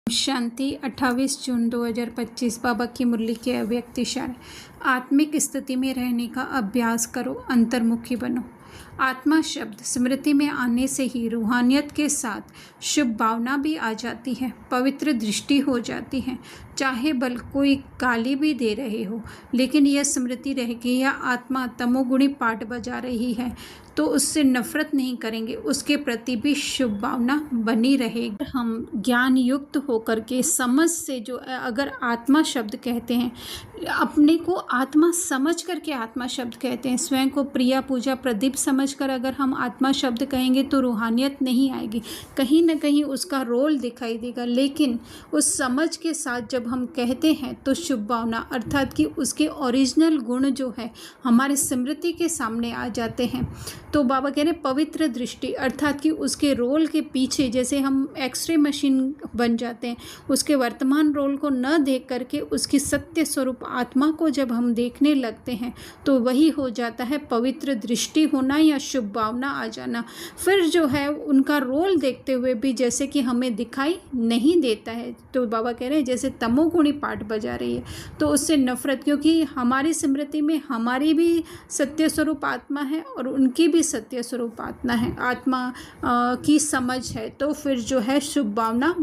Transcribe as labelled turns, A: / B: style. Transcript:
A: शांति 28 जून 2025 बाबा की मुरली के अव्यक्त इशारे। आत्मिक स्थिति में रहने का अभ्यास करो, अंतर्मुखी बनो। आत्मा शब्द स्मृति में आने से ही रूहानियत के साथ शुभ भावना भी आ जाती है, पवित्र दृष्टि हो जाती है। चाहे बल कोई गाली भी दे रहे हो, लेकिन यह स्मृति रहेगी या आत्मा तमोगुणी पाठ बजा रही है तो उससे नफरत नहीं करेंगे, उसके प्रति भी शुभ भावना बनी रहेगी। हम ज्ञान युक्त होकर के समझ से जो अगर आत्मा शब्द कहते हैं, अपने को आत्मा समझ करके आत्मा शब्द कहते हैं। स्वयं को प्रिया पूजा प्रदीप समझकर अगर हम आत्मा शब्द कहेंगे तो रूहानियत नहीं आएगी, कहीं ना कहीं उसका रोल दिखाई देगा। लेकिन उस समझ के साथ जब हम कहते हैं तो शुभ भावना अर्थात कि उसके ओरिजिनल गुण जो है हमारे स्मृति के सामने आ जाते हैं। तो बाबा कह रहे हैं पवित्र दृष्टि अर्थात कि उसके रोल के पीछे जैसे हम एक्सरे मशीन बन जाते हैं, उसके वर्तमान रोल को न देख करके उसकी सत्य स्वरूप आत्मा को जब हम देखने लगते हैं तो वही हो जाता है पवित्र दृष्टि होना या शुभ भावना आ जाना। फिर जो है उनका रोल देखते हुए भी जैसे कि हमें दिखाई नहीं देता है, तो बाबा कह रहे हैं जैसे तमोगुणी पाठ बजा रही है तो उससे नफरत, क्योंकि हमारी स्मृति में हमारी भी सत्य स्वरूप आत्मा है और उनकी भी सत्य स्वरूप आत्मा है, आत्मा की समझ है, तो फिर जो है शुभ भावना